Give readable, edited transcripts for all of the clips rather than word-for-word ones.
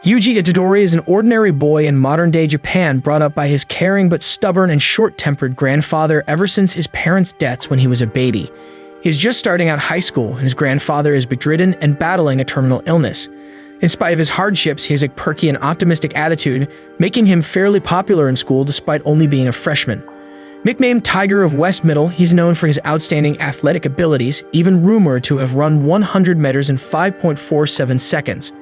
Yuji Itadori is an ordinary boy in modern-day Japan brought up by his caring but stubborn and short-tempered grandfather ever since his parents' deaths when he was a baby. He is just starting out high school, and his grandfather is bedridden and battling a terminal illness. In spite of his hardships, he has a perky and optimistic attitude, making him fairly popular in school despite only being a freshman. Nicknamed Tiger of West Middle, he's known for his outstanding athletic abilities, even rumored to have run 100 meters in 5.47 seconds.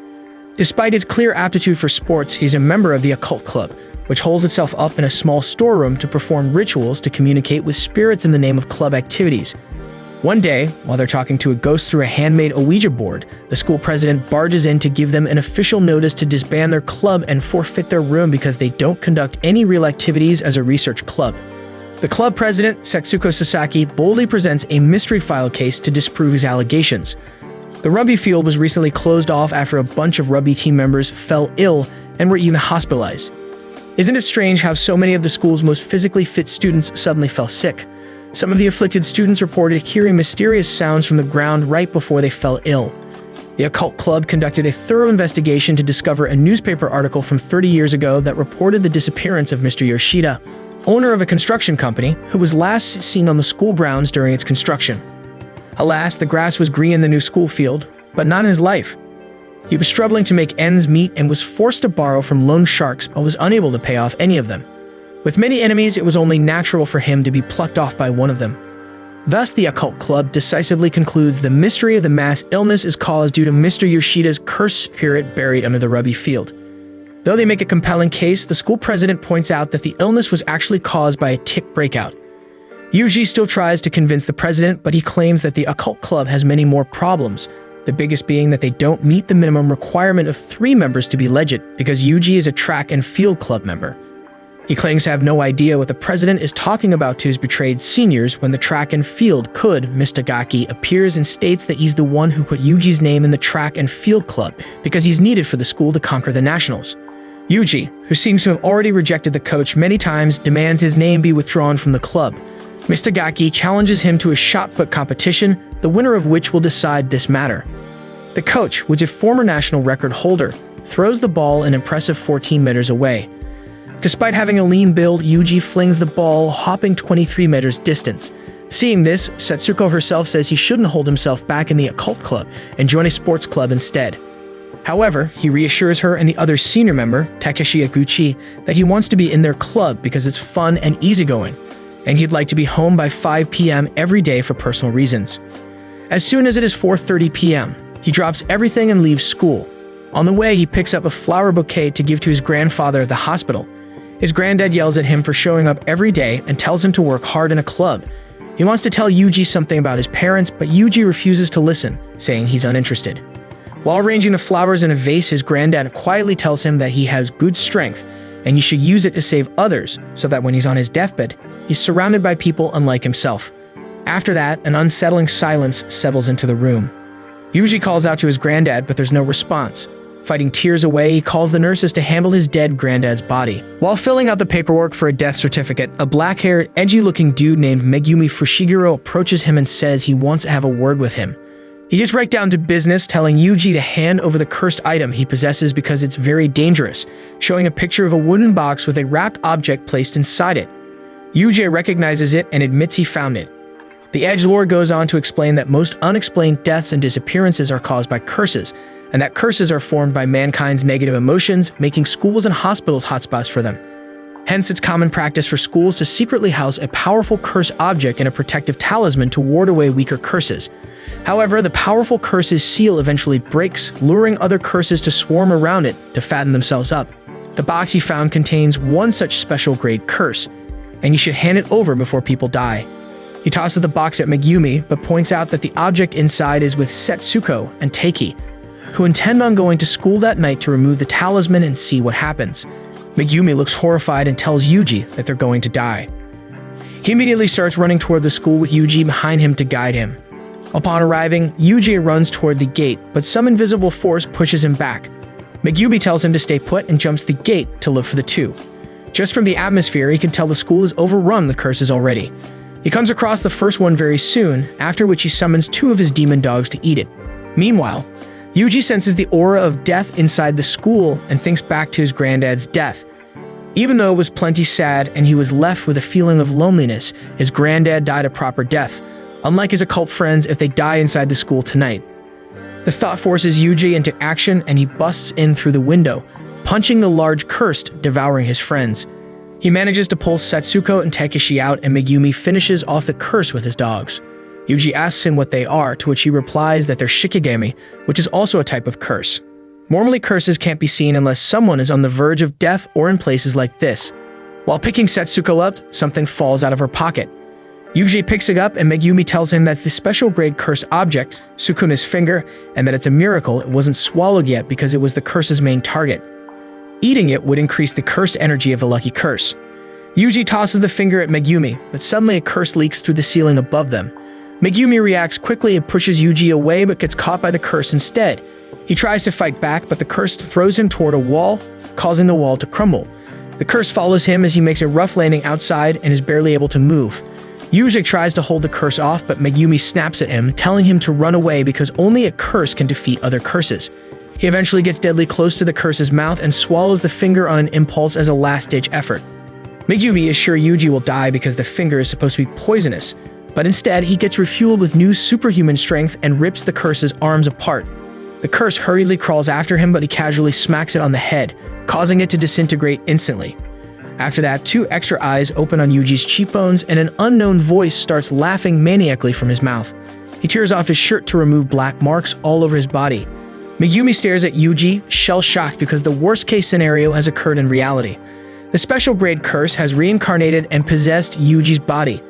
Despite his clear aptitude for sports, he's a member of the occult club, which holds itself up in a small storeroom to perform rituals to communicate with spirits in the name of club activities. One day, while they're talking to a ghost through a handmade Ouija board, the school president barges in to give them an official notice to disband their club and forfeit their room because they don't conduct any real activities as a research club. The club president, Setsuko Sasaki, boldly presents a mystery file case to disprove his allegations. The rugby field was recently closed off after a bunch of rugby team members fell ill and were even hospitalized. Isn't it strange how so many of the school's most physically fit students suddenly fell sick? Some of the afflicted students reported hearing mysterious sounds from the ground right before they fell ill. The occult club conducted a thorough investigation to discover a newspaper article from 30 years ago that reported the disappearance of Mr. Yoshida, owner of a construction company, who was last seen on the school grounds during its construction. Alas, the grass was green in the new school field, but not in his life. He was struggling to make ends meet and was forced to borrow from loan sharks but was unable to pay off any of them. With many enemies, it was only natural for him to be plucked off by one of them. Thus, the occult club decisively concludes the mystery of the mass illness is caused due to Mr. Yoshida's cursed spirit buried under the rugby field. Though they make a compelling case, the school president points out that the illness was actually caused by a tick breakout. Yuji still tries to convince the president, but he claims that the occult club has many more problems, the biggest being that they don't meet the minimum requirement of 3 members to be legit because Yuji is a track and field club member. He claims to have no idea what the president is talking about to his betrayed seniors when the track and field could. Mr. Gaki appears and states that he's the one who put Yuji's name in the track and field club because he's needed for the school to conquer the nationals. Yuji, who seems to have already rejected the coach many times, demands his name be withdrawn from the club. Mr. Gaki challenges him to a shot put competition, the winner of which will decide this matter. The coach, which is a former national record holder, throws the ball an impressive 14 meters away. Despite having a lean build, Yuji flings the ball hopping 23 meters distance. Seeing this, Setsuko herself says he shouldn't hold himself back in the occult club and join a sports club instead. However, he reassures her and the other senior member, Takeshi Yaguchi, that he wants to be in their club because it's fun and easygoing, and he'd like to be home by 5 p.m. every day for personal reasons. As soon as it is 4:30 p.m., he drops everything and leaves school. On the way, he picks up a flower bouquet to give to his grandfather at the hospital. His granddad yells at him for showing up every day and tells him to work hard in a club. He wants to tell Yuji something about his parents, but Yuji refuses to listen, saying he's uninterested. While arranging the flowers in a vase, his granddad quietly tells him that he has good strength and he should use it to save others so that when he's on his deathbed, he's surrounded by people unlike himself. After that, an unsettling silence settles into the room. Yuji calls out to his granddad, but there's no response. Fighting tears away, he calls the nurses to handle his dead granddad's body. While filling out the paperwork for a death certificate, a black-haired, edgy-looking dude named Megumi Fushiguro approaches him and says he wants to have a word with him. He gets right down to business, telling Yuji to hand over the cursed item he possesses because it's very dangerous, showing a picture of a wooden box with a wrapped object placed inside it. Yuji recognizes it and admits he found it. The edgelord goes on to explain that most unexplained deaths and disappearances are caused by curses, and that curses are formed by mankind's negative emotions, making schools and hospitals hotspots for them. Hence, it's common practice for schools to secretly house a powerful curse object in a protective talisman to ward away weaker curses. However, the powerful curse's seal eventually breaks, luring other curses to swarm around it to fatten themselves up. The box he found contains one such special grade curse, and you should hand it over before people die. He tosses the box at Megumi, but points out that the object inside is with Setsuko and Teiki, who intend on going to school that night to remove the talisman and see what happens. Megumi looks horrified and tells Yuji that they're going to die. He immediately starts running toward the school with Yuji behind him to guide him. Upon arriving, Yuji runs toward the gate, but some invisible force pushes him back. Megumi tells him to stay put and jumps the gate to look for the two. Just from the atmosphere, he can tell the school is overrun with curses already. He comes across the first one very soon, after which he summons 2 of his demon dogs to eat it. Meanwhile, Yuji senses the aura of death inside the school and thinks back to his granddad's death. Even though it was plenty sad and he was left with a feeling of loneliness, his granddad died a proper death, unlike his occult friends if they die inside the school tonight. The thought forces Yuji into action and he busts in through the window, punching the large curse, devouring his friends. He manages to pull Setsuko and Takeshi out, and Megumi finishes off the curse with his dogs. Yuji asks him what they are, to which he replies that they're shikigami, which is also a type of curse. Normally curses can't be seen unless someone is on the verge of death or in places like this. While picking Setsuko up, something falls out of her pocket. Yuji picks it up and Megumi tells him that's the special grade cursed object, Sukuna's finger, and that it's a miracle it wasn't swallowed yet because it was the curse's main target. Eating it would increase the cursed energy of the lucky curse. Yuji tosses the finger at Megumi, but suddenly a curse leaks through the ceiling above them. Megumi reacts quickly and pushes Yuji away but gets caught by the curse instead. He tries to fight back, but the curse throws him toward a wall, causing the wall to crumble. The curse follows him as he makes a rough landing outside and is barely able to move. Yuji tries to hold the curse off, but Megumi snaps at him, telling him to run away because only a curse can defeat other curses. He eventually gets deadly close to the curse's mouth and swallows the finger on an impulse as a last-ditch effort. Megumi is sure Yuji will die because the finger is supposed to be poisonous, but instead he gets refueled with new superhuman strength and rips the curse's arms apart. The curse hurriedly crawls after him, but he casually smacks it on the head, causing it to disintegrate instantly. After that, 2 extra eyes open on Yuji's cheekbones and an unknown voice starts laughing maniacally from his mouth. He tears off his shirt to remove black marks all over his body. Megumi stares at Yuji, shell-shocked because the worst-case scenario has occurred in reality. The special grade curse has reincarnated and possessed Yuji's body.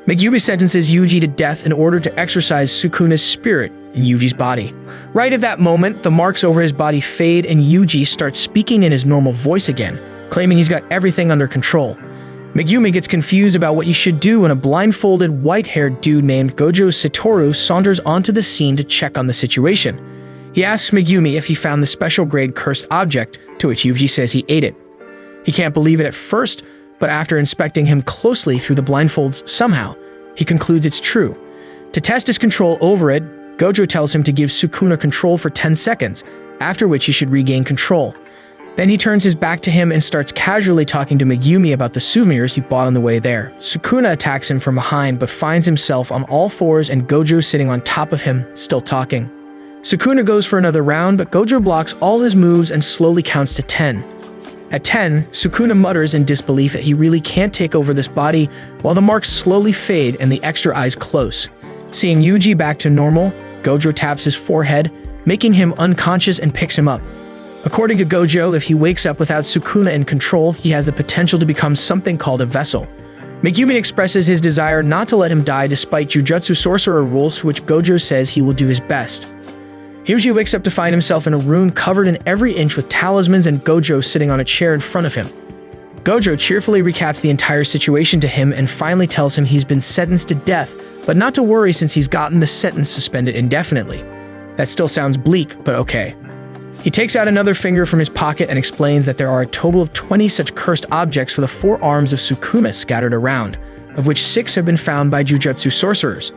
Megumi sentences Yuji to death in order to exorcise Sukuna's spirit in Yuji's body. Right at that moment, the marks over his body fade and Yuji starts speaking in his normal voice again, claiming he's got everything under control. Megumi gets confused about what he should do when a blindfolded, white-haired dude named Gojo Satoru saunters onto the scene to check on the situation. He asks Megumi if he found the special grade cursed object, to which Yuji says he ate it. He can't believe it at first, but after inspecting him closely through the blindfolds somehow, he concludes it's true. To test his control over it, Gojo tells him to give Sukuna control for 10 seconds, after which he should regain control. Then he turns his back to him and starts casually talking to Megumi about the souvenirs he bought on the way there. Sukuna attacks him from behind but finds himself on all fours and Gojo sitting on top of him, still talking. Sukuna goes for another round, but Gojo blocks all his moves and slowly counts to 10. At 10, Sukuna mutters in disbelief that he really can't take over this body while the marks slowly fade and the extra eyes close. Seeing Yuji back to normal, Gojo taps his forehead, making him unconscious and picks him up. According to Gojo, if he wakes up without Sukuna in control, he has the potential to become something called a vessel. Megumi expresses his desire not to let him die despite Jujutsu sorcerer rules, to which Gojo says he will do his best. Yuji wakes up to find himself in a room covered in every inch with talismans and Gojo sitting on a chair in front of him. Gojo cheerfully recaps the entire situation to him and finally tells him he's been sentenced to death, but not to worry since he's gotten the sentence suspended indefinitely. That still sounds bleak, but okay. He takes out another finger from his pocket and explains that there are a total of 20 such cursed objects for the 4 arms of Sukuna scattered around, of which 6 have been found by Jujutsu sorcerers.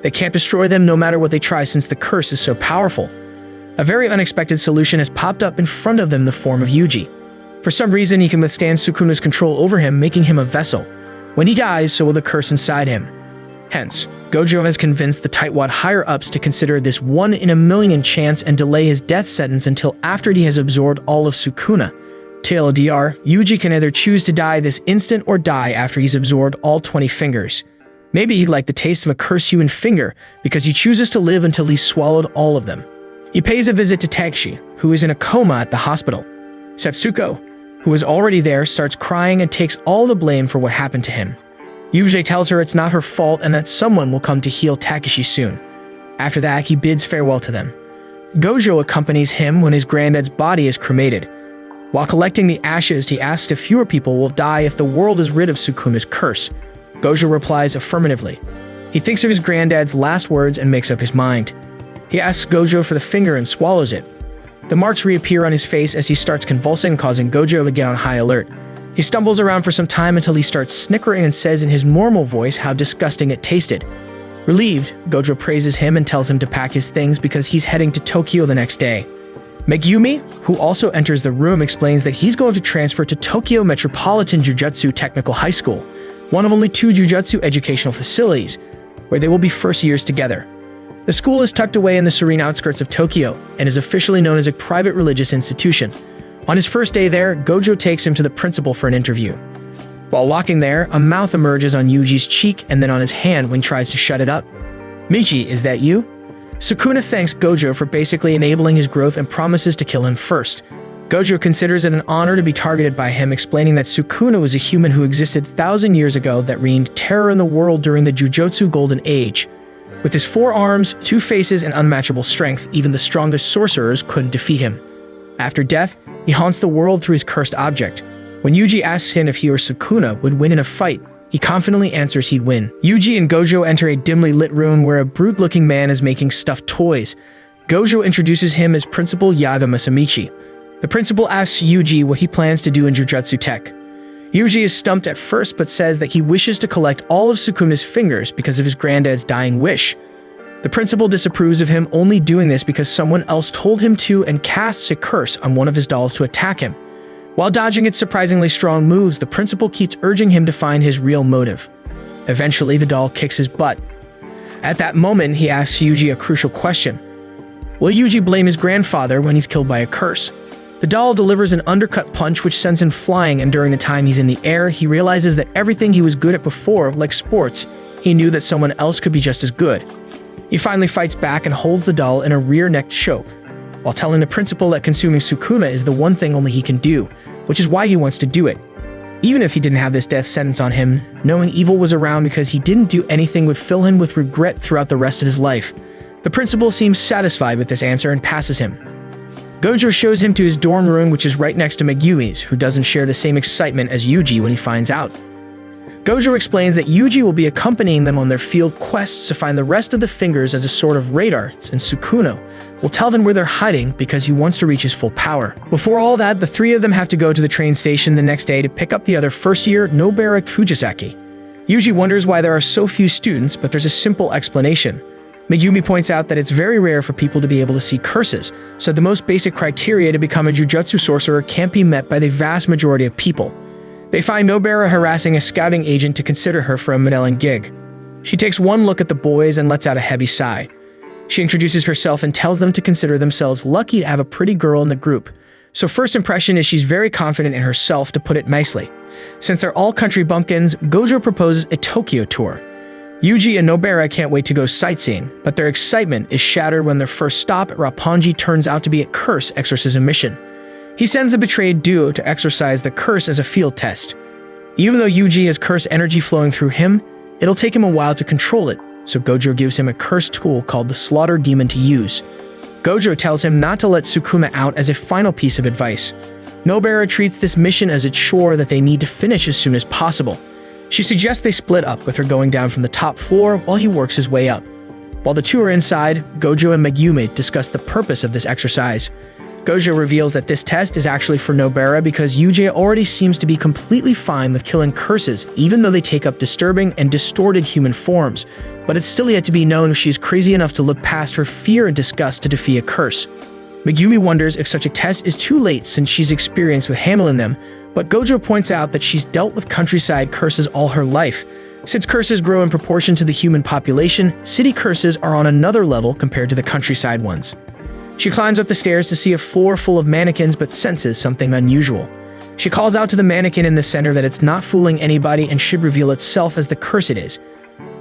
They can't destroy them no matter what they try since the curse is so powerful. A very unexpected solution has popped up in front of them in the form of Yuji. For some reason, he can withstand Sukuna's control over him, making him a vessel. When he dies, so will the curse inside him. Hence, Gojo has convinced the tightwad higher-ups to consider this 1 in a million chance and delay his death sentence until after he has absorbed all of Sukuna. TLDR, Yuji can either choose to die this instant or die after he's absorbed all 20 fingers. Maybe he'd like the taste of a curse-human finger because he chooses to live until he's swallowed all of them. He pays a visit to Takeshi, who is in a coma at the hospital. Setsuko, who is already there, starts crying and takes all the blame for what happened to him. Yuji tells her it's not her fault and that someone will come to heal Takeshi soon. After that, he bids farewell to them. Gojo accompanies him when his granddad's body is cremated. While collecting the ashes, he asks if fewer people will die if the world is rid of Sukuna's curse. Gojo replies affirmatively. He thinks of his granddad's last words and makes up his mind. He asks Gojo for the finger and swallows it. The marks reappear on his face as he starts convulsing, causing Gojo to get on high alert. He stumbles around for some time until he starts snickering and says in his normal voice how disgusting it tasted. Relieved, Gojo praises him and tells him to pack his things because he's heading to Tokyo the next day. Megumi, who also enters the room, explains that he's going to transfer to Tokyo Metropolitan Jujutsu Technical High School, one of only 2 jujutsu educational facilities, where they will be first years together. The school is tucked away in the serene outskirts of Tokyo and is officially known as a private religious institution. On his first day there, Gojo takes him to the principal for an interview. While walking there, a mouth emerges on Yuji's cheek and then on his hand when he tries to shut it up. "Michi, is that you?" Sukuna thanks Gojo for basically enabling his growth and promises to kill him first. Gojo considers it an honor to be targeted by him, explaining that Sukuna was a human who existed 1,000 years ago that reigned terror in the world during the Jujutsu Golden Age. With his 4 arms, 2 faces, and unmatchable strength, even the strongest sorcerers couldn't defeat him. After death, he haunts the world through his cursed object. When Yuji asks him if he or Sukuna would win in a fight, he confidently answers he'd win. Yuji and Gojo enter a dimly lit room where a brute-looking man is making stuffed toys. Gojo introduces him as Principal Yaga Masamichi. The principal asks Yuji what he plans to do in Jujutsu Tech. Yuji is stumped at first but says that he wishes to collect all of Sukuna's fingers because of his granddad's dying wish. The principal disapproves of him only doing this because someone else told him to and casts a curse on one of his dolls to attack him. While dodging its surprisingly strong moves, the principal keeps urging him to find his real motive. Eventually, the doll kicks his butt. At that moment, he asks Yuji a crucial question. Will Yuji blame his grandfather when he's killed by a curse? The doll delivers an undercut punch which sends him flying, and during the time he's in the air, he realizes that everything he was good at before, like sports, he knew that someone else could be just as good. He finally fights back and holds the doll in a rear-neck choke, while telling the principal that consuming Sukuna is the one thing only he can do, which is why he wants to do it. Even if he didn't have this death sentence on him, knowing evil was around because he didn't do anything would fill him with regret throughout the rest of his life. The principal seems satisfied with this answer and passes him. Gojo shows him to his dorm room, which is right next to Megumi's, who doesn't share the same excitement as Yuji when he finds out. Gojo explains that Yuji will be accompanying them on their field quests to find the rest of the fingers as a sort of radar, and Sukuna will tell them where they're hiding because he wants to reach his full power. Before all that, the 3 of them have to go to the train station the next day to pick up the other first-year Nobara Fujisaki. Yuji wonders why there are so few students, but there's a simple explanation. Megumi points out that it's very rare for people to be able to see curses, so the most basic criteria to become a jujutsu sorcerer can't be met by the vast majority of people. They find Nobara harassing a scouting agent to consider her for a modeling gig. She takes one look at the boys and lets out a heavy sigh. She introduces herself and tells them to consider themselves lucky to have a pretty girl in the group. So first impression is she's very confident in herself, to put it nicely. Since they're all country bumpkins, Gojo proposes a Tokyo tour. Yuji and Nobara can't wait to go sightseeing, but their excitement is shattered when their first stop at Roppongi turns out to be a curse exorcism mission. He sends the betrayed duo to exorcise the curse as a field test. Even though Yuji has curse energy flowing through him, it'll take him a while to control it, so Gojo gives him a curse tool called the Slaughter Demon to use. Gojo tells him not to let Sukuna out as a final piece of advice. Nobara treats this mission as a chore that they need to finish as soon as possible. She suggests they split up, with her going down from the top floor while he works his way up. While the 2 are inside, Gojo and Megumi discuss the purpose of this exercise. Gojo reveals that this test is actually for Nobara because Yuji already seems to be completely fine with killing curses, even though they take up disturbing and distorted human forms, but it's still yet to be known if she's crazy enough to look past her fear and disgust to defeat a curse. Megumi wonders if such a test is too late since she's experienced with handling them, but Gojo points out that she's dealt with countryside curses all her life. Since curses grow in proportion to the human population, city curses are on another level compared to the countryside ones. She climbs up the stairs to see a floor full of mannequins but senses something unusual. She calls out to the mannequin in the center that it's not fooling anybody and should reveal itself as the curse it is.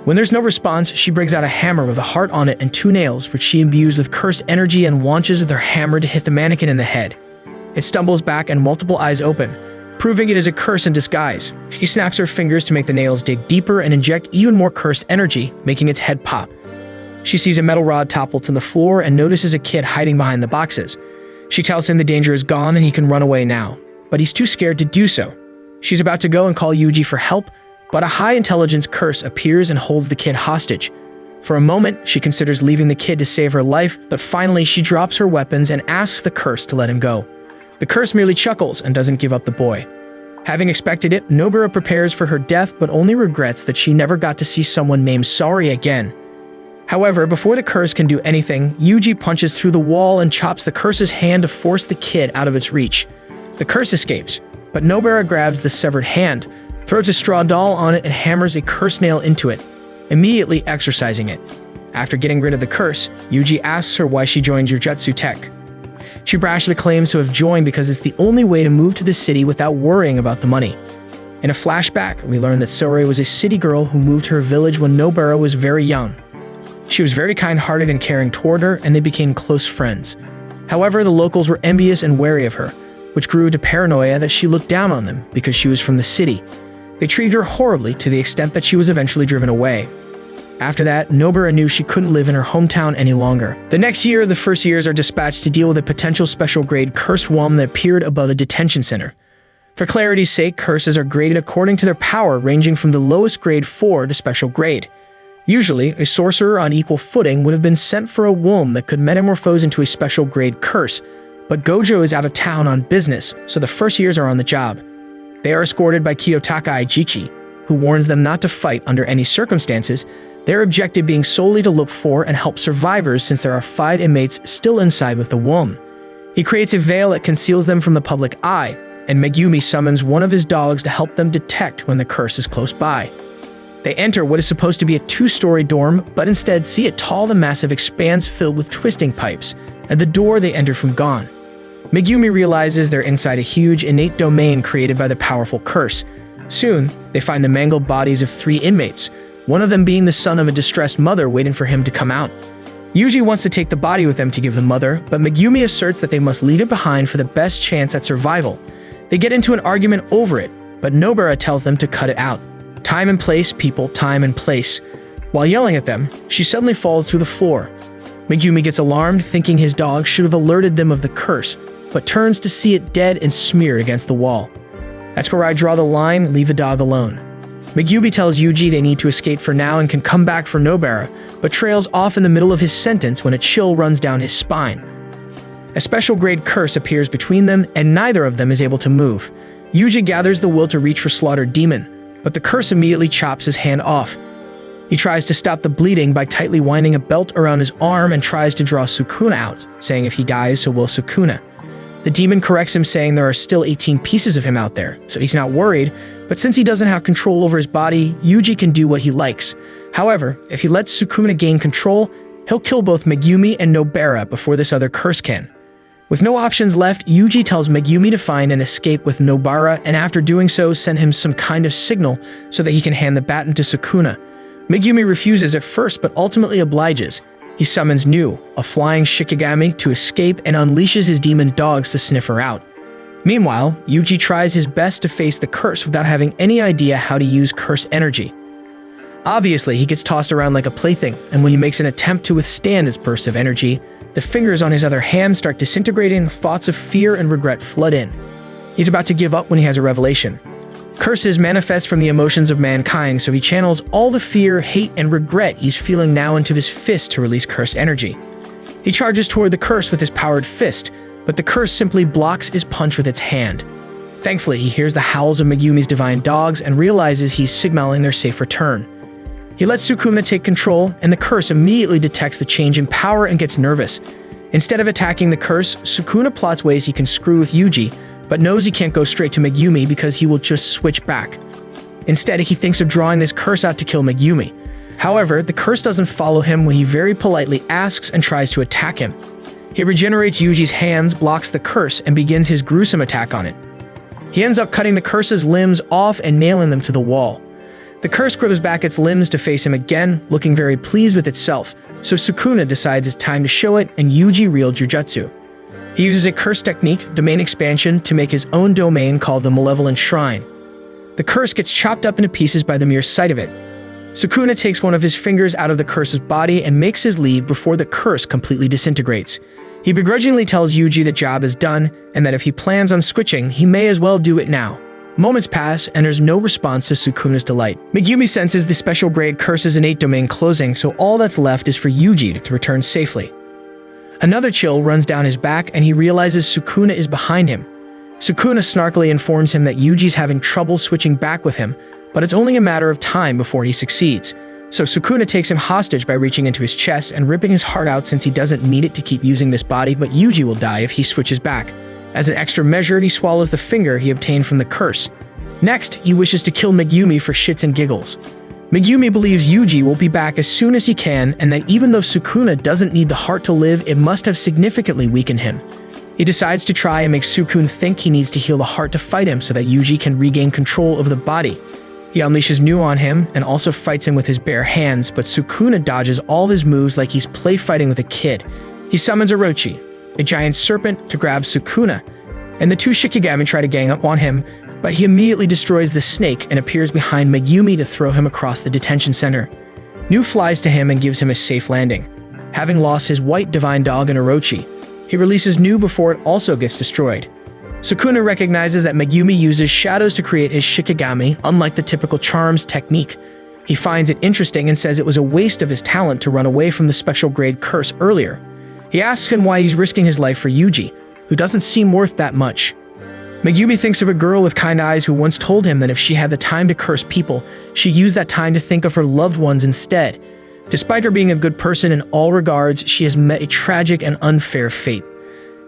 When there's no response, she brings out a hammer with a heart on it and 2 nails, which she imbues with cursed energy and launches with her hammer to hit the mannequin in the head. It stumbles back and multiple eyes open, proving it is a curse in disguise. She snaps her fingers to make the nails dig deeper and inject even more cursed energy, making its head pop. She sees a metal rod topple to the floor and notices a kid hiding behind the boxes. She tells him the danger is gone and he can run away now, but he's too scared to do so. She's about to go and call Yuji for help, but a high-intelligence curse appears and holds the kid hostage. For a moment, she considers leaving the kid to save her life, but finally she drops her weapons and asks the curse to let him go. The curse merely chuckles and doesn't give up the boy. Having expected it, Nobara prepares for her death but only regrets that she never got to see someone named Sari again. However, before the curse can do anything, Yuji punches through the wall and chops the curse's hand to force the kid out of its reach. The curse escapes, but Nobara grabs the severed hand, throws a straw doll on it and hammers a curse nail into it, immediately exorcising it. After getting rid of the curse, Yuji asks her why she joined Jujutsu Tech. She brashly claims to have joined because it's the only way to move to the city without worrying about the money. In a flashback, we learn that Sorei was a city girl who moved to her village when Nobara was very young. She was very kind-hearted and caring toward her, and they became close friends. However, the locals were envious and wary of her, which grew to paranoia that she looked down on them because she was from the city. They treated her horribly to the extent that she was eventually driven away. After that, Nobara knew she couldn't live in her hometown any longer. The next year, the first years are dispatched to deal with a potential special grade cursed worm that appeared above the detention center. For clarity's sake, curses are graded according to their power, ranging from the lowest grade 4 to special grade. Usually, a sorcerer on equal footing would have been sent for a womb that could metamorphose into a special grade curse, but Gojo is out of town on business, so the first years are on the job. They are escorted by Kiyotaka Aijichi, who warns them not to fight under any circumstances, their objective being solely to look for and help survivors since there are 5 inmates still inside with the womb. He creates a veil that conceals them from the public eye, and Megumi summons one of his dogs to help them detect when the curse is close by. They enter what is supposed to be a 2-story dorm, but instead see a tall and massive expanse filled with twisting pipes, and the door they enter from gone. Megumi realizes they're inside a huge innate domain created by the powerful curse. Soon, they find the mangled bodies of 3 inmates, one of them being the son of a distressed mother waiting for him to come out. Yuji wants to take the body with them to give the mother, but Megumi asserts that they must leave it behind for the best chance at survival. They get into an argument over it, but Nobara tells them to cut it out. Time and place, people, time and place. While yelling at them, she suddenly falls through the floor. Megumi gets alarmed, thinking his dog should have alerted them of the curse, but turns to see it dead and smeared against the wall. That's where I draw the line, leave the dog alone. Megumi tells Yuji they need to escape for now and can come back for Nobara, but trails off in the middle of his sentence when a chill runs down his spine. A special grade curse appears between them, and neither of them is able to move. Yuji gathers the will to reach for Slaughtered Demon, but the curse immediately chops his hand off. He tries to stop the bleeding by tightly winding a belt around his arm and tries to draw Sukuna out, saying if he dies, so will Sukuna. The demon corrects him, saying there are still 18 pieces of him out there, so he's not worried, but since he doesn't have control over his body, Yuji can do what he likes. However, if he lets Sukuna gain control, he'll kill both Megumi and Nobara before this other curse can. With no options left, Yuji tells Megumi to find and escape with Nobara, and after doing so, send him some kind of signal so that he can hand the baton to Sukuna. Megumi refuses at first, but ultimately obliges. He summons Nu, a flying Shikigami, to escape and unleashes his demon dogs to sniff her out. Meanwhile, Yuji tries his best to face the curse without having any idea how to use curse energy. Obviously, he gets tossed around like a plaything, and when he makes an attempt to withstand its bursts of energy, the fingers on his other hand start disintegrating, thoughts of fear and regret flood in. He's about to give up when he has a revelation. Curses manifest from the emotions of mankind, so he channels all the fear, hate, and regret he's feeling now into his fist to release curse energy. He charges toward the curse with his powered fist, but the curse simply blocks his punch with its hand. Thankfully, he hears the howls of Megumi's divine dogs and realizes he's signaling their safe return. He lets Sukuna take control, and the curse immediately detects the change in power and gets nervous. Instead of attacking the curse, Sukuna plots ways he can screw with Yuji, but knows he can't go straight to Megumi because he will just switch back. Instead, he thinks of drawing this curse out to kill Megumi. However, the curse doesn't follow him when he very politely asks and tries to attack him. He regenerates Yuji's hands, blocks the curse, and begins his gruesome attack on it. He ends up cutting the curse's limbs off and nailing them to the wall. The curse grows back its limbs to face him again, looking very pleased with itself, so Sukuna decides it's time to show it, and Yuji real Jujutsu. He uses a curse technique, domain expansion, to make his own domain called the Malevolent Shrine. The curse gets chopped up into pieces by the mere sight of it. Sukuna takes one of his fingers out of the curse's body and makes his leave before the curse completely disintegrates. He begrudgingly tells Yuji the job is done, and that if he plans on switching, he may as well do it now. Moments pass, and there's no response to Sukuna's delight. Megumi senses the special grade curse's innate domain closing, so all that's left is for Yuji to return safely. Another chill runs down his back, and he realizes Sukuna is behind him. Sukuna snarkily informs him that Yuji's having trouble switching back with him, but it's only a matter of time before he succeeds. So Sukuna takes him hostage by reaching into his chest and ripping his heart out since he doesn't need it to keep using this body, but Yuji will die if he switches back. As an extra measure, he swallows the finger he obtained from the curse. Next, he wishes to kill Megumi for shits and giggles. Megumi believes Yuji will be back as soon as he can, and that even though Sukuna doesn't need the heart to live, it must have significantly weakened him. He decides to try and make Sukuna think he needs to heal the heart to fight him so that Yuji can regain control of the body. He unleashes Nu on him and also fights him with his bare hands, but Sukuna dodges all his moves like he's play fighting with a kid. He summons Orochi, a giant serpent, to grab Sukuna, and the two Shikigami try to gang up on him, but he immediately destroys the snake and appears behind Megumi to throw him across the detention center. Nu flies to him and gives him a safe landing. Having lost his white divine dog in Orochi, he releases Nu before it also gets destroyed. Sukuna recognizes that Megumi uses shadows to create his Shikigami, unlike the typical charms technique. He finds it interesting and says it was a waste of his talent to run away from the special grade curse earlier. He asks him why he's risking his life for Yuji, who doesn't seem worth that much. Megumi thinks of a girl with kind eyes who once told him that if she had the time to curse people, she'd use that time to think of her loved ones instead. Despite her being a good person in all regards, she has met a tragic and unfair fate.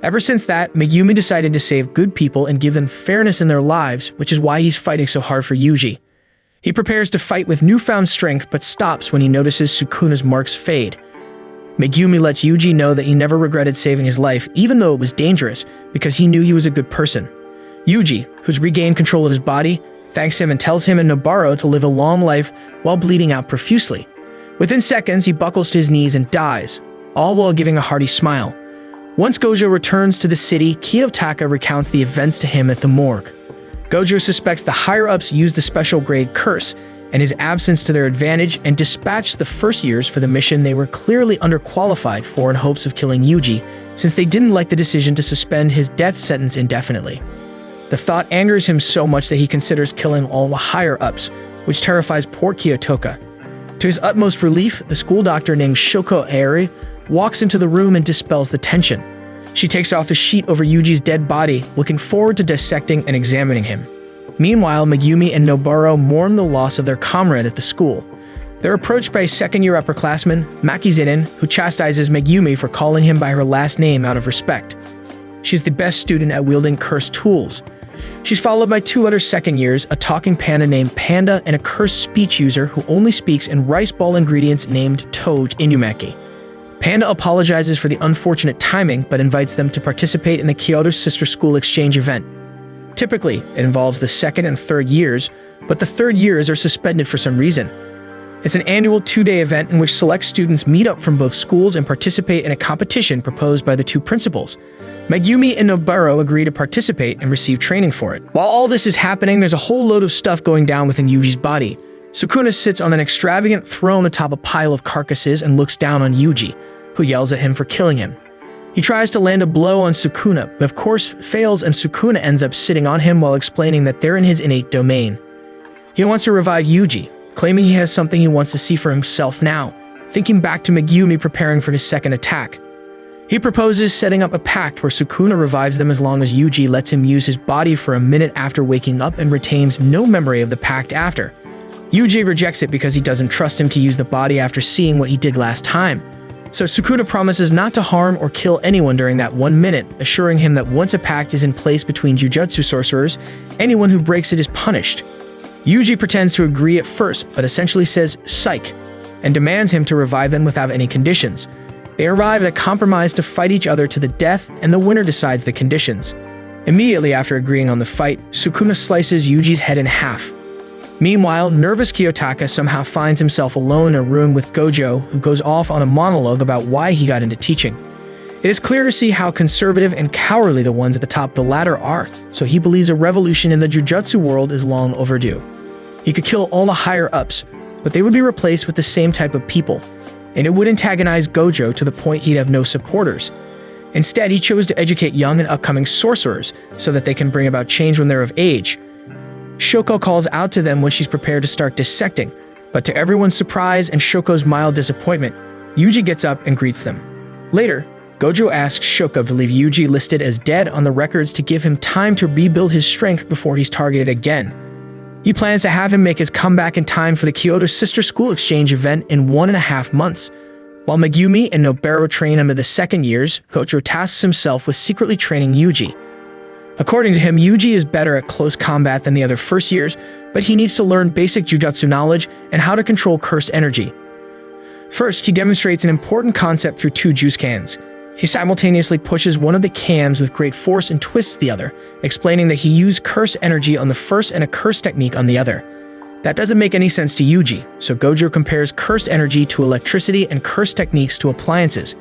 Ever since that, Megumi decided to save good people and give them fairness in their lives, which is why he's fighting so hard for Yuji. He prepares to fight with newfound strength but stops when he notices Sukuna's marks fade. Megumi lets Yuji know that he never regretted saving his life, even though it was dangerous, because he knew he was a good person. Yuji, who's regained control of his body, thanks him and tells him and Nobara to live a long life while bleeding out profusely. Within seconds, he buckles to his knees and dies, all while giving a hearty smile. Once Gojo returns to the city, Kiyotaka recounts the events to him at the morgue. Gojo suspects the higher-ups used the special grade curse and his absence to their advantage and dispatched the first years for the mission they were clearly underqualified for in hopes of killing Yuji, since they didn't like the decision to suspend his death sentence indefinitely. The thought angers him so much that he considers killing all the higher-ups, which terrifies poor Kiyotaka. To his utmost relief, the school doctor named Shoko Airi walks into the room and dispels the tension. She takes off the sheet over Yuji's dead body, looking forward to dissecting and examining him. Meanwhile, Megumi and Nobara mourn the loss of their comrade at the school. They're approached by a second-year upperclassman, Makizinen, who chastises Megumi for calling him by her last name out of respect. She's the best student at wielding cursed tools. She's followed by two other second-years, a talking panda named Panda and a cursed speech user who only speaks in rice ball ingredients named Toj Inumaki. Panda apologizes for the unfortunate timing, but invites them to participate in the Kyoto Sister School Exchange event. Typically, it involves the second and third years, but the third years are suspended for some reason. It's an annual 2-day event in which select students meet up from both schools and participate in a competition proposed by the two principals. Megumi and Nobara agree to participate and receive training for it. While all this is happening, there's a whole load of stuff going down within Yuji's body. Sukuna sits on an extravagant throne atop a pile of carcasses and looks down on Yuji, who yells at him for killing him. He tries to land a blow on Sukuna, but of course fails, and Sukuna ends up sitting on him while explaining that they're in his innate domain. He wants to revive Yuji, claiming he has something he wants to see for himself now, thinking back to Megumi preparing for his second attack. He proposes setting up a pact where Sukuna revives them as long as Yuji lets him use his body for a minute after waking up and retains no memory of the pact after. Yuji rejects it because he doesn't trust him to use the body after seeing what he did last time. So Sukuna promises not to harm or kill anyone during that 1 minute, assuring him that once a pact is in place between jujutsu sorcerers, anyone who breaks it is punished. Yuji pretends to agree at first, but essentially says psych, and demands him to revive them without any conditions. They arrive at a compromise to fight each other to the death, and the winner decides the conditions. Immediately after agreeing on the fight, Sukuna slices Yuji's head in half. Meanwhile, nervous Kiyotaka somehow finds himself alone in a room with Gojo, who goes off on a monologue about why he got into teaching. It is clear to see how conservative and cowardly the ones at the top of the ladder are, so he believes a revolution in the jujutsu world is long overdue. He could kill all the higher-ups, but they would be replaced with the same type of people, and it would antagonize Gojo to the point he'd have no supporters. Instead, he chose to educate young and upcoming sorcerers so that they can bring about change when they're of age. Shoko calls out to them when she's prepared to start dissecting, but to everyone's surprise and Shoko's mild disappointment, Yuji gets up and greets them. Later, Gojo asks Shoko to leave Yuji listed as dead on the records to give him time to rebuild his strength before he's targeted again. He plans to have him make his comeback in time for the Kyoto Sister School Exchange event in 1.5 months. While Megumi and Nobara train him in the second years, Gojo tasks himself with secretly training Yuji. According to him, Yuji is better at close combat than the other first years, but he needs to learn basic jujutsu knowledge and how to control cursed energy. First, he demonstrates an important concept through 2 juice cans. He simultaneously pushes one of the cans with great force and twists the other, explaining that he used cursed energy on the first and a cursed technique on the other. That doesn't make any sense to Yuji, so Gojo compares cursed energy to electricity and cursed techniques to appliances.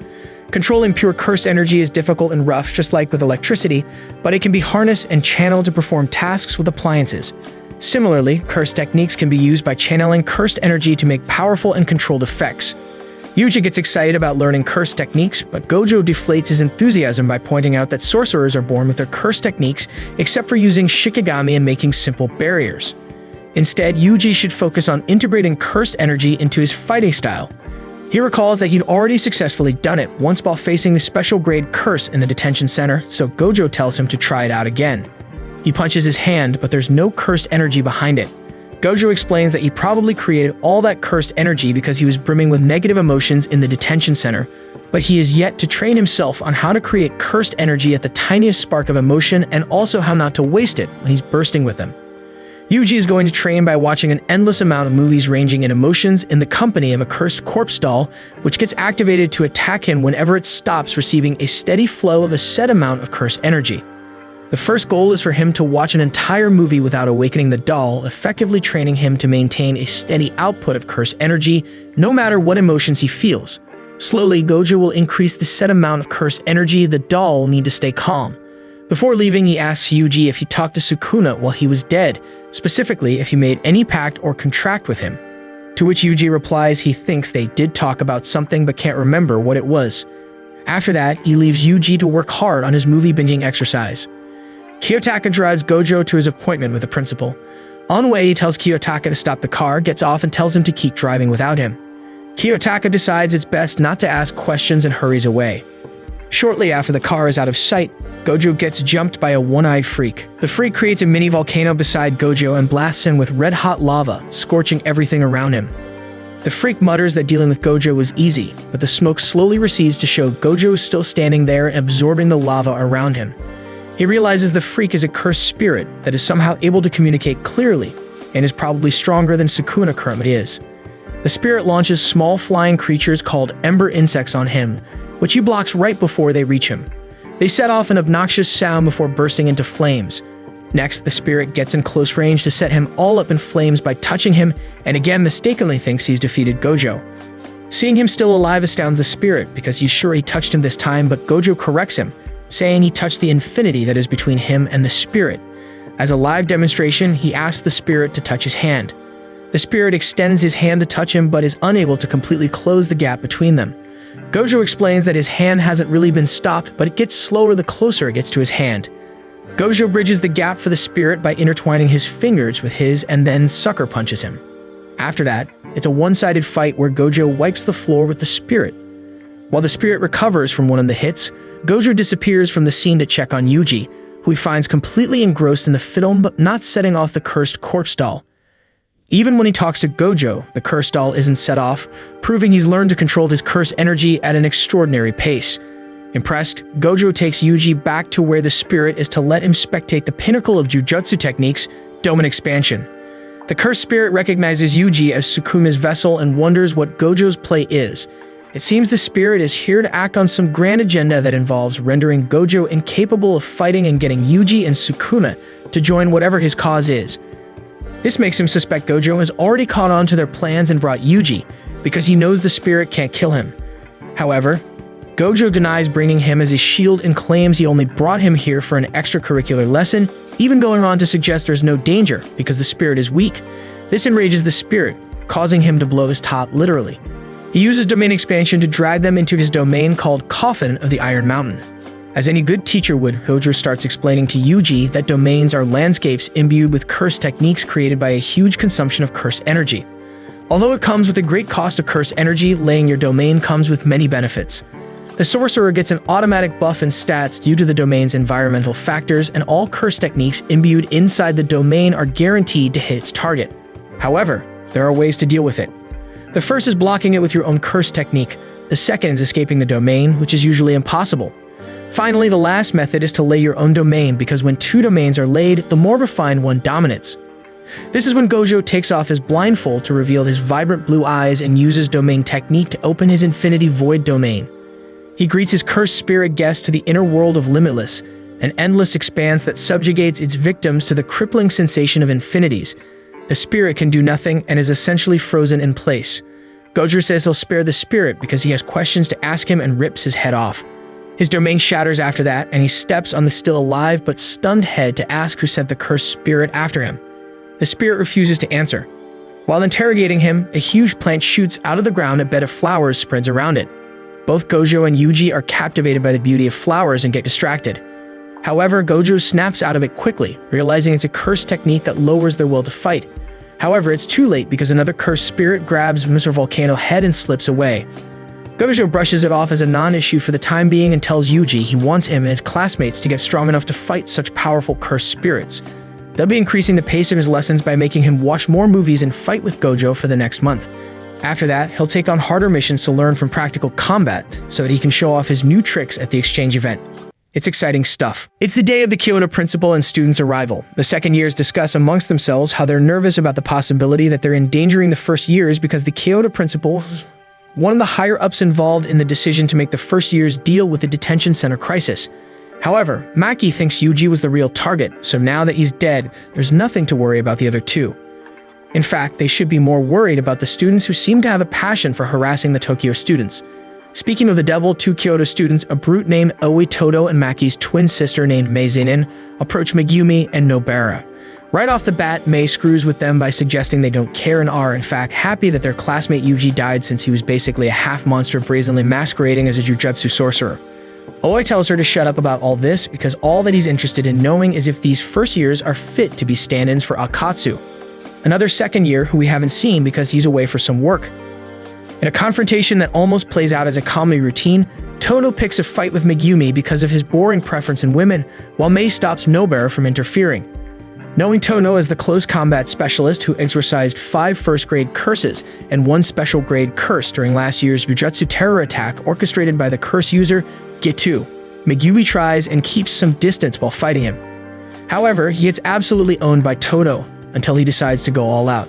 Controlling pure cursed energy is difficult and rough, just like with electricity, but it can be harnessed and channeled to perform tasks with appliances. Similarly, cursed techniques can be used by channeling cursed energy to make powerful and controlled effects. Yuji gets excited about learning cursed techniques, but Gojo deflates his enthusiasm by pointing out that sorcerers are born with their cursed techniques, except for using shikigami and making simple barriers. Instead, Yuji should focus on integrating cursed energy into his fighting style. He recalls that he'd already successfully done it once while facing the special grade curse in the detention center, so Gojo tells him to try it out again. He punches his hand, but there's no cursed energy behind it. Gojo explains that he probably created all that cursed energy because he was brimming with negative emotions in the detention center, but he is yet to train himself on how to create cursed energy at the tiniest spark of emotion and also how not to waste it when he's bursting with them. Yuji is going to train by watching an endless amount of movies ranging in emotions in the company of a cursed corpse doll, which gets activated to attack him whenever it stops receiving a steady flow of a set amount of cursed energy. The first goal is for him to watch an entire movie without awakening the doll, effectively training him to maintain a steady output of cursed energy, no matter what emotions he feels. Slowly, Gojo will increase the set amount of cursed energy the doll will need to stay calm. Before leaving, he asks Yuji if he talked to Sukuna while he was dead, specifically if he made any pact or contract with him. To which Yuji replies he thinks they did talk about something but can't remember what it was. After that, he leaves Yuji to work hard on his movie binging exercise. Kiyotaka drives Gojo to his appointment with the principal. On the way, he tells Kiyotaka to stop the car, gets off, and tells him to keep driving without him. Kiyotaka decides it's best not to ask questions and hurries away. Shortly after the car is out of sight, Gojo gets jumped by a one-eyed freak. The freak creates a mini volcano beside Gojo and blasts him with red-hot lava, scorching everything around him. The freak mutters that dealing with Gojo was easy, but the smoke slowly recedes to show Gojo is still standing there and absorbing the lava around him. He realizes the freak is a cursed spirit that is somehow able to communicate clearly and is probably stronger than Sukuna currently is. The spirit launches small flying creatures called ember insects on him, which he blocks right before they reach him. They set off an obnoxious sound before bursting into flames. Next, the spirit gets in close range to set him all up in flames by touching him and again mistakenly thinks he's defeated Gojo. Seeing him still alive astounds the spirit because he's sure he touched him this time, but Gojo corrects him, saying he touched the infinity that is between him and the spirit. As a live demonstration, he asks the spirit to touch his hand. The spirit extends his hand to touch him but is unable to completely close the gap between them. Gojo explains that his hand hasn't really been stopped, but it gets slower the closer it gets to his hand. Gojo bridges the gap for the spirit by intertwining his fingers with his and then sucker punches him. After that, it's a one-sided fight where Gojo wipes the floor with the spirit. While the spirit recovers from one of the hits, Gojo disappears from the scene to check on Yuji, who he finds completely engrossed in the film but not setting off the cursed corpse doll. Even when he talks to Gojo, the cursed doll isn't set off, proving he's learned to control his cursed energy at an extraordinary pace. Impressed, Gojo takes Yuji back to where the spirit is to let him spectate the pinnacle of jujutsu techniques, Domain Expansion. The cursed spirit recognizes Yuji as Sukuma's vessel and wonders what Gojo's play is. It seems the spirit is here to act on some grand agenda that involves rendering Gojo incapable of fighting and getting Yuji and Sukuna to join whatever his cause is. This makes him suspect Gojo has already caught on to their plans and brought Yuji, because he knows the spirit can't kill him. However, Gojo denies bringing him as a shield and claims he only brought him here for an extracurricular lesson, even going on to suggest there's no danger because the spirit is weak. This enrages the spirit, causing him to blow his top literally. He uses Domain Expansion to drag them into his domain called Coffin of the Iron Mountain. As any good teacher would, Gojo starts explaining to Yuji that domains are landscapes imbued with cursed techniques created by a huge consumption of cursed energy. Although it comes with a great cost of cursed energy, laying your domain comes with many benefits. The sorcerer gets an automatic buff in stats due to the domain's environmental factors, and all curse techniques imbued inside the domain are guaranteed to hit its target. However, there are ways to deal with it. The first is blocking it with your own curse technique. The second is escaping the domain, which is usually impossible. Finally, the last method is to lay your own domain, because when two domains are laid, the more refined one dominates. This is when Gojo takes off his blindfold to reveal his vibrant blue eyes and uses domain technique to open his infinity void domain. He greets his cursed spirit guest to the inner world of Limitless, an endless expanse that subjugates its victims to the crippling sensation of infinities. The spirit can do nothing and is essentially frozen in place. Gojo says he'll spare the spirit because he has questions to ask him and rips his head off. His domain shatters after that, and he steps on the still alive but stunned head to ask who sent the cursed spirit after him. The spirit refuses to answer. While interrogating him, a huge plant shoots out of the ground. A bed of flowers spreads around it. Both Gojo and Yuji are captivated by the beauty of flowers and get distracted. However, Gojo snaps out of it quickly, realizing it's a cursed technique that lowers their will to fight. However, it's too late because another cursed spirit grabs Mr. Volcano head and slips away. Gojo brushes it off as a non-issue for the time being and tells Yuji he wants him and his classmates to get strong enough to fight such powerful cursed spirits. They'll be increasing the pace of his lessons by making him watch more movies and fight with Gojo for the next month. After that, he'll take on harder missions to learn from practical combat so that he can show off his new tricks at the exchange event. It's exciting stuff. It's the day of the Kyoto principal and students' arrival. The second years discuss amongst themselves how they're nervous about the possibility that they're endangering the first years because the Kyoto principal is one of the higher-ups involved in the decision to make the first years deal with the detention center crisis. However, Maki thinks Yuji was the real target, so now that he's dead, there's nothing to worry about the other two. In fact, they should be more worried about the students who seem to have a passion for harassing the Tokyo students. Speaking of the devil, two Kyoto students, a brute named Oi Todo and Maki's twin sister named Mei Zinin, approach Megumi and Nobara. Right off the bat, Mei screws with them by suggesting they don't care and are, in fact, happy that their classmate Yuji died since he was basically a half-monster brazenly masquerading as a jujutsu sorcerer. Oi tells her to shut up about all this because all that he's interested in knowing is if these first years are fit to be stand-ins for Akatsu, another second year who we haven't seen because he's away for some work. In a confrontation that almost plays out as a comedy routine, Todo picks a fight with Megumi because of his boring preference in women, while Mei stops Nobara from interfering. Knowing Todo as the close combat specialist who exorcised 5 first-grade curses and 1 special-grade curse during last year's Jujutsu terror attack orchestrated by the curse user, Gitu, Megumi tries and keeps some distance while fighting him. However, he gets absolutely owned by Todo until he decides to go all out.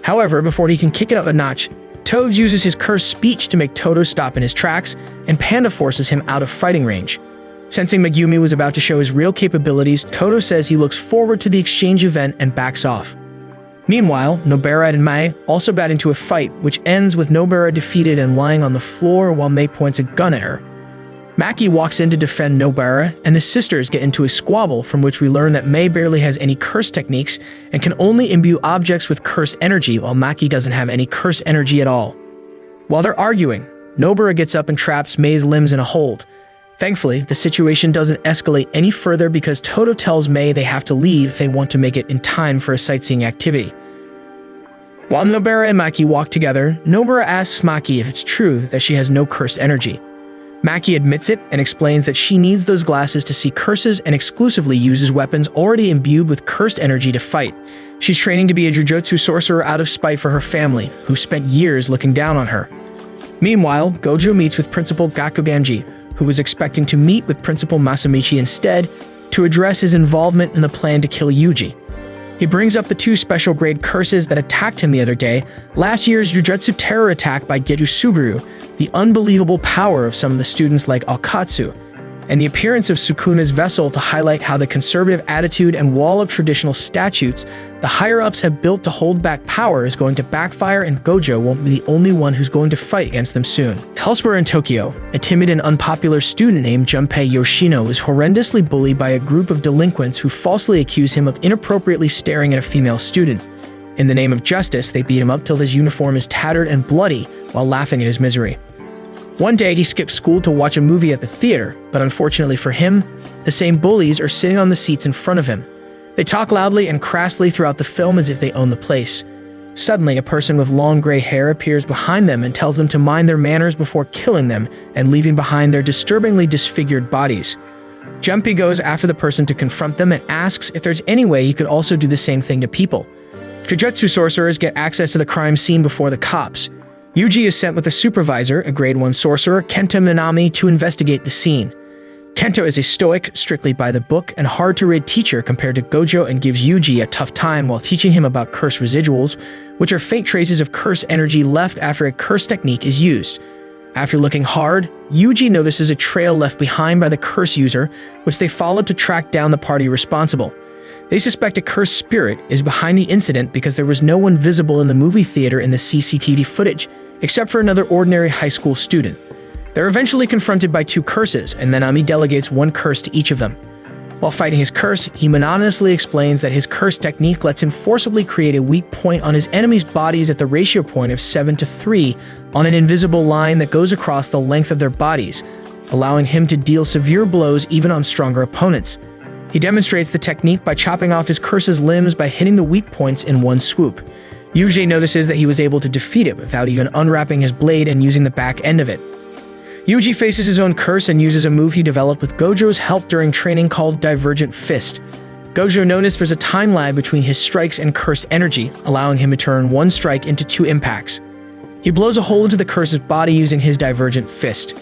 However, before he can kick it up a notch, Toad uses his cursed speech to make Todo stop in his tracks, and Panda forces him out of fighting range. Sensing Megumi was about to show his real capabilities, Todo says he looks forward to the exchange event and backs off. Meanwhile, Nobara and Mei also bat into a fight, which ends with Nobara defeated and lying on the floor while Mei points a gun at her. Maki walks in to defend Nobara, and the sisters get into a squabble from which we learn that Mei barely has any curse techniques and can only imbue objects with curse energy while Maki doesn't have any curse energy at all. While they're arguing, Nobara gets up and traps Mei's limbs in a hold. Thankfully, the situation doesn't escalate any further because Todo tells Mei they have to leave if they want to make it in time for a sightseeing activity. While Nobara and Maki walk together, Nobara asks Maki if it's true that she has no cursed energy. Maki admits it and explains that she needs those glasses to see curses and exclusively uses weapons already imbued with cursed energy to fight. She's training to be a jujutsu sorcerer out of spite for her family, who spent years looking down on her. Meanwhile, Gojo meets with Principal Gakuganji, who was expecting to meet with Principal Masamichi instead to address his involvement in the plan to kill Yuji. He brings up the 2 special-grade curses that attacked him the other day, last year's Jujutsu terror attack by Geru Suguru, the unbelievable power of some of the students like Akatsu, and the appearance of Sukuna's vessel to highlight how the conservative attitude and wall of traditional statutes the higher-ups have built to hold back power is going to backfire, and Gojo won't be the only one who's going to fight against them soon. Elsewhere in Tokyo, a timid and unpopular student named Junpei Yoshino is horrendously bullied by a group of delinquents who falsely accuse him of inappropriately staring at a female student. In the name of justice, they beat him up till his uniform is tattered and bloody while laughing at his misery. One day, he skips school to watch a movie at the theater, but unfortunately for him, the same bullies are sitting on the seats in front of him. They talk loudly and crassly throughout the film as if they own the place. Suddenly, a person with long gray hair appears behind them and tells them to mind their manners before killing them and leaving behind their disturbingly disfigured bodies. Junpei goes after the person to confront them and asks if there's any way he could also do the same thing to people. Jujutsu sorcerers get access to the crime scene before the cops. Yuji is sent with a supervisor, a grade 1 sorcerer, Kento Nanami, to investigate the scene. Kento is a stoic, strictly by the book, and hard-to-read teacher compared to Gojo and gives Yuji a tough time while teaching him about curse residuals, which are faint traces of curse energy left after a curse technique is used. After looking hard, Yuji notices a trail left behind by the curse user, which they follow to track down the party responsible. They suspect a cursed spirit is behind the incident because there was no one visible in the movie theater in the CCTV footage, except for another ordinary high school student. They're eventually confronted by 2 curses, and Nanami delegates 1 curse to each of them. While fighting his curse, he monotonously explains that his curse technique lets him forcibly create a weak point on his enemies' bodies at the ratio point of 7:3 on an invisible line that goes across the length of their bodies, allowing him to deal severe blows even on stronger opponents. He demonstrates the technique by chopping off his curse's limbs by hitting the weak points in one swoop. Yuji notices that he was able to defeat it without even unwrapping his blade and using the back end of it. Yuji faces his own curse and uses a move he developed with Gojo's help during training called Divergent Fist. Gojo noticed there's a time lag between his strikes and cursed energy, allowing him to turn 1 strike into 2 impacts. He blows a hole into the curse's body using his Divergent Fist.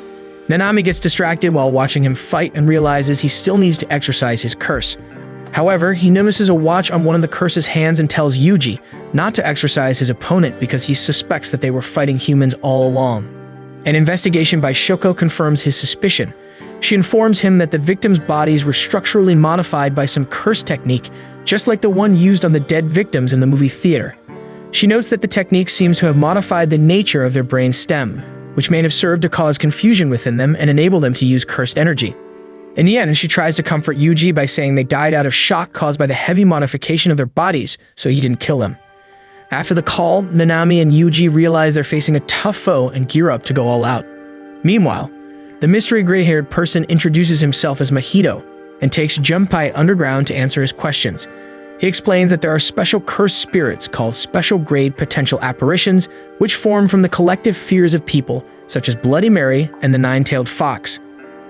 Nanami gets distracted while watching him fight and realizes he still needs to exercise his curse. However, he notices a watch on one of the curse's hands and tells Yuji not to exercise his opponent because he suspects that they were fighting humans all along. An investigation by Shoko confirms his suspicion. She informs him that the victims' bodies were structurally modified by some curse technique, just like the one used on the dead victims in the movie theater. She notes that the technique seems to have modified the nature of their brain stem, which may have served to cause confusion within them and enable them to use cursed energy. In the end, she tries to comfort Yuji by saying they died out of shock caused by the heavy modification of their bodies, so he didn't kill them. After the call, Nanami and Yuji realize they're facing a tough foe and gear up to go all out. Meanwhile, the mystery gray-haired person introduces himself as Mahito and takes Junpei underground to answer his questions. He explains that there are special cursed spirits called special grade potential apparitions, which form from the collective fears of people, such as Bloody Mary and the nine-tailed fox.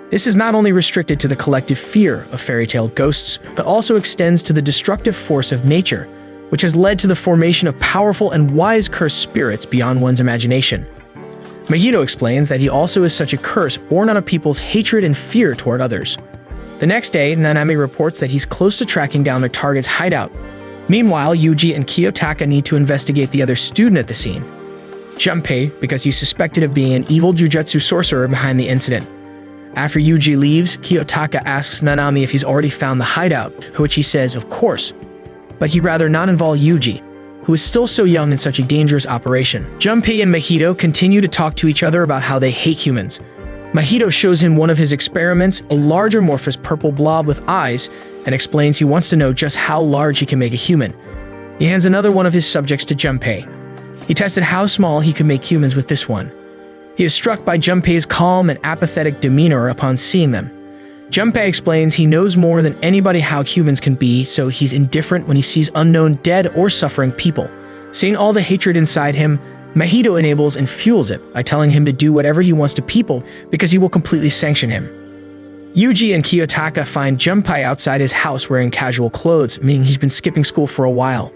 This is not only restricted to the collective fear of fairy-tale ghosts, but also extends to the destructive force of nature, which has led to the formation of powerful and wise cursed spirits beyond one's imagination. Mahito explains that he also is such a curse born out of people's hatred and fear toward others. The next day, Nanami reports that he's close to tracking down their target's hideout. Meanwhile, Yuji and Kiyotaka need to investigate the other student at the scene, Junpei, because he's suspected of being an evil jujutsu sorcerer behind the incident. After Yuji leaves, Kiyotaka asks Nanami if he's already found the hideout, to which he says, of course, but he'd rather not involve Yuji, who is still so young in such a dangerous operation. Junpei and Mahito continue to talk to each other about how they hate humans. Mahito shows him one of his experiments, a large amorphous purple blob with eyes, and explains he wants to know just how large he can make a human. He hands another one of his subjects to Junpei. He tested how small he could make humans with this one. He is struck by Junpei's calm and apathetic demeanor upon seeing them. Junpei explains he knows more than anybody how humans can be, so he's indifferent when he sees unknown dead or suffering people. Seeing all the hatred inside him, Mahito enables and fuels it by telling him to do whatever he wants to people because he will completely sanction him. Yuji and Kiyotaka find Junpei outside his house wearing casual clothes, meaning he's been skipping school for a while.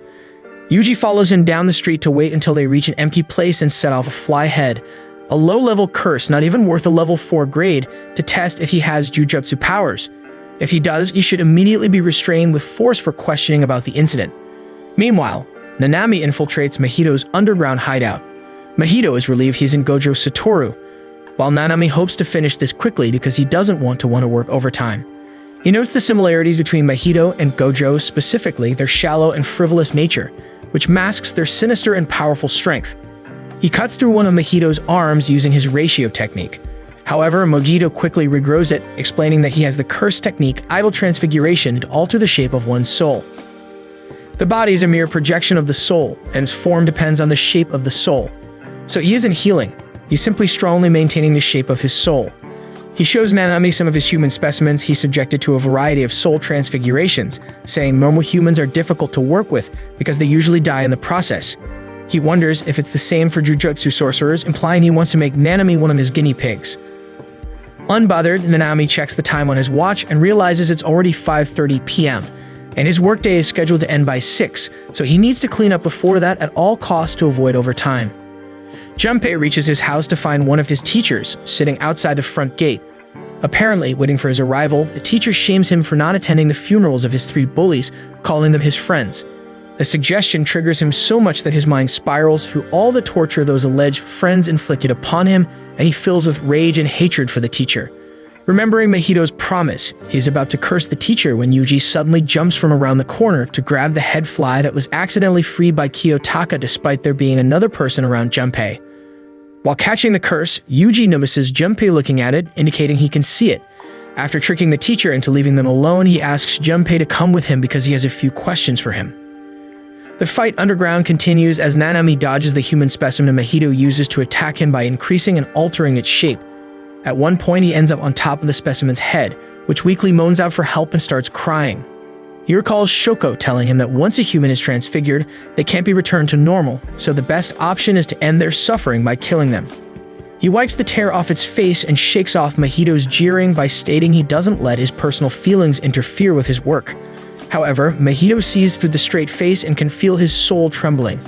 Yuji follows him down the street to wait until they reach an empty place and set off a fly head, a low-level curse not even worth a level 4 grade, to test if he has jujutsu powers. If he does, he should immediately be restrained with force for questioning about the incident. Meanwhile, Nanami infiltrates Mahito's underground hideout. Mahito is relieved he's in Gojo Satoru, while Nanami hopes to finish this quickly because he doesn't want to work overtime. He notes the similarities between Mahito and Gojo, specifically their shallow and frivolous nature, which masks their sinister and powerful strength. He cuts through one of Mahito's arms using his ratio technique. However, Mahito quickly regrows it, explaining that he has the cursed technique Idle Transfiguration to alter the shape of one's soul. The body is a mere projection of the soul, and its form depends on the shape of the soul. So he isn't healing, he's simply strongly maintaining the shape of his soul. He shows Nanami some of his human specimens he's subjected to a variety of soul transfigurations, saying normal humans are difficult to work with because they usually die in the process. He wonders if it's the same for jujutsu sorcerers, implying he wants to make Nanami one of his guinea pigs. Unbothered, Nanami checks the time on his watch and realizes it's already 5:30 p.m., and his workday is scheduled to end by 6, so he needs to clean up before that at all costs to avoid overtime. Junpei reaches his house to find one of his teachers sitting outside the front gate. Apparently, waiting for his arrival, the teacher shames him for not attending the funerals of his 3 bullies, calling them his friends. The suggestion triggers him so much that his mind spirals through all the torture those alleged friends inflicted upon him, and he fills with rage and hatred for the teacher. Remembering Mahito's promise, he is about to curse the teacher when Yuji suddenly jumps from around the corner to grab the head fly that was accidentally freed by Kiyotaka despite there being another person around Junpei. While catching the curse, Yuji notices Junpei looking at it, indicating he can see it. After tricking the teacher into leaving them alone, he asks Junpei to come with him because he has a few questions for him. The fight underground continues as Nanami dodges the human specimen Mahito uses to attack him by increasing and altering its shape. At one point, he ends up on top of the specimen's head, which weakly moans out for help and starts crying. He recalls Shoko telling him that once a human is transfigured, they can't be returned to normal, so the best option is to end their suffering by killing them. He wipes the tear off its face and shakes off Mahito's jeering by stating he doesn't let his personal feelings interfere with his work. However, Mahito sees through the straight face and can feel his soul trembling.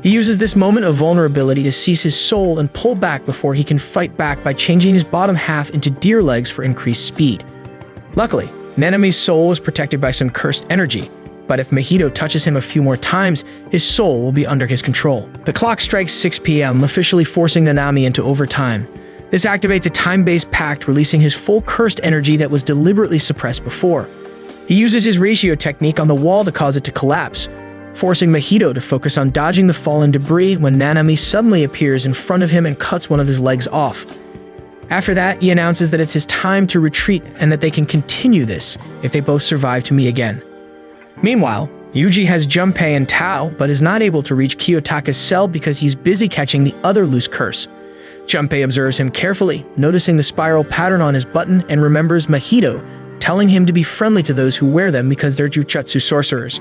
He uses this moment of vulnerability to seize his soul and pull back before he can fight back by changing his bottom half into deer legs for increased speed. Luckily, Nanami's soul is protected by some cursed energy, but if Mahito touches him a few more times, his soul will be under his control. The clock strikes 6 p.m., officially forcing Nanami into overtime. This activates a time-based pact, releasing his full cursed energy that was deliberately suppressed before. He uses his ratio technique on the wall to cause it to collapse, forcing Mahito to focus on dodging the fallen debris when Nanami suddenly appears in front of him and cuts one of his legs off. After that, he announces that it's his time to retreat and that they can continue this if they both survive to meet again. Meanwhile, Yuji has Junpei and Tao, but is not able to reach Kiyotaka's cell because he's busy catching the other loose curse. Junpei observes him carefully, noticing the spiral pattern on his button, and remembers Mahito telling him to be friendly to those who wear them because they're jujutsu sorcerers.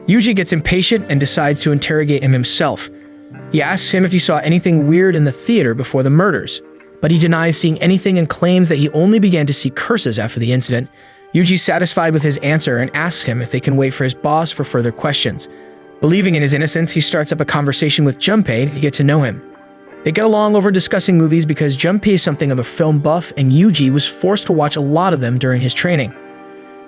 Yuji gets impatient and decides to interrogate him himself. He asks him if he saw anything weird in the theater before the murders, but he denies seeing anything and claims that he only began to see curses after the incident. Yuji's satisfied with his answer and asks him if they can wait for his boss for further questions. Believing in his innocence, he starts up a conversation with Junpei to get to know him. They get along over discussing movies because Junpei is something of a film buff and Yuji was forced to watch a lot of them during his training.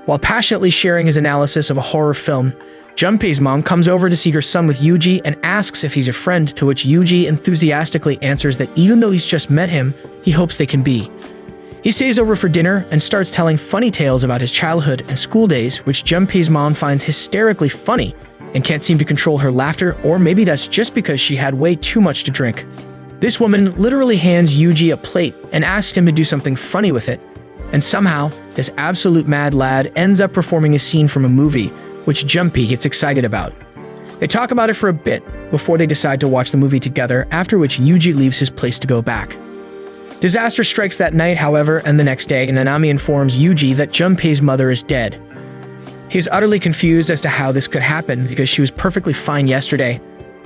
While passionately sharing his analysis of a horror film, Junpei's mom comes over to see her son with Yuji and asks if he's a friend, to which Yuji enthusiastically answers that even though he's just met him, he hopes they can be. He stays over for dinner and starts telling funny tales about his childhood and school days, which Junpei's mom finds hysterically funny and can't seem to control her laughter, or maybe that's just because she had way too much to drink. This woman literally hands Yuji a plate and asks him to do something funny with it, and somehow, this absolute mad lad ends up performing a scene from a movie, which Junpei gets excited about. They talk about it for a bit before they decide to watch the movie together, after which Yuji leaves his place to go back. Disaster strikes that night, however, and the next day, Nanami informs Yuji that Junpei's mother is dead. He is utterly confused as to how this could happen because she was perfectly fine yesterday.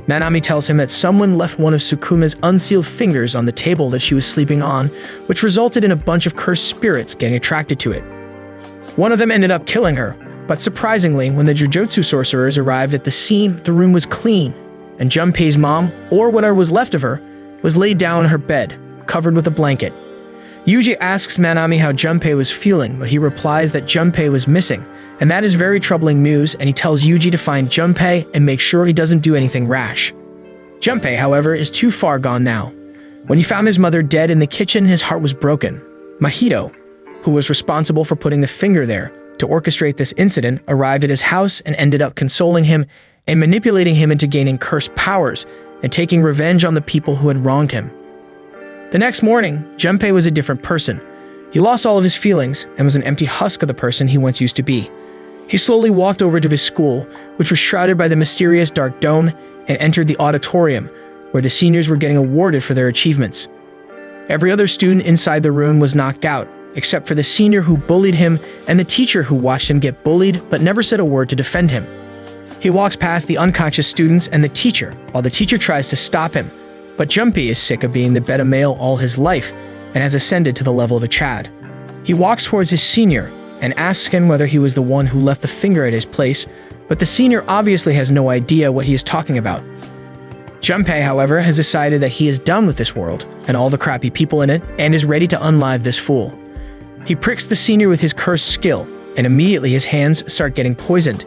Nanami tells him that someone left one of Sukuma's unsealed fingers on the table that she was sleeping on, which resulted in a bunch of cursed spirits getting attracted to it. One of them ended up killing her, but surprisingly, when the jujutsu sorcerers arrived at the scene, the room was clean, and Junpei's mom, or whatever was left of her, was laid down on her bed, covered with a blanket. Yuji asks Nanami how Junpei was feeling, but he replies that Junpei was missing, and that is very troubling news, and he tells Yuji to find Junpei and make sure he doesn't do anything rash. Junpei, however, is too far gone now. When he found his mother dead in the kitchen, his heart was broken. Mahito, who was responsible for putting the finger there to orchestrate this incident, arrived at his house and ended up consoling him and manipulating him into gaining cursed powers and taking revenge on the people who had wronged him. The next morning, Junpei was a different person. He lost all of his feelings and was an empty husk of the person he once used to be. He slowly walked over to his school, which was shrouded by the mysterious dark dome, and entered the auditorium, where the seniors were getting awarded for their achievements. Every other student inside the room was knocked out, except for the senior who bullied him and the teacher who watched him get bullied but never said a word to defend him. He walks past the unconscious students and the teacher, while the teacher tries to stop him. But Junpei is sick of being the beta male all his life and has ascended to the level of a Chad. He walks towards his senior and asks him whether he was the one who left the finger at his place, but the senior obviously has no idea what he is talking about. Junpei, however, has decided that he is done with this world and all the crappy people in it and is ready to unlive this fool. He pricks the senior with his cursed skill, and immediately his hands start getting poisoned.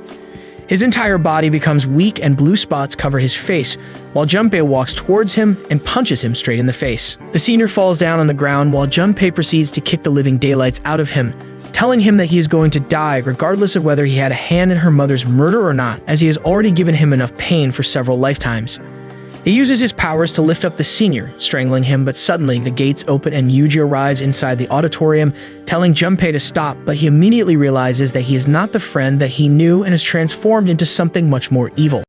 His entire body becomes weak and blue spots cover his face, while Junpei walks towards him and punches him straight in the face. The senior falls down on the ground while Junpei proceeds to kick the living daylights out of him, telling him that he is going to die regardless of whether he had a hand in her mother's murder or not, as he has already given him enough pain for several lifetimes. He uses his powers to lift up the senior, strangling him, but suddenly the gates open and Yuji arrives inside the auditorium, telling Junpei to stop, but he immediately realizes that he is not the friend that he knew and is transformed into something much more evil.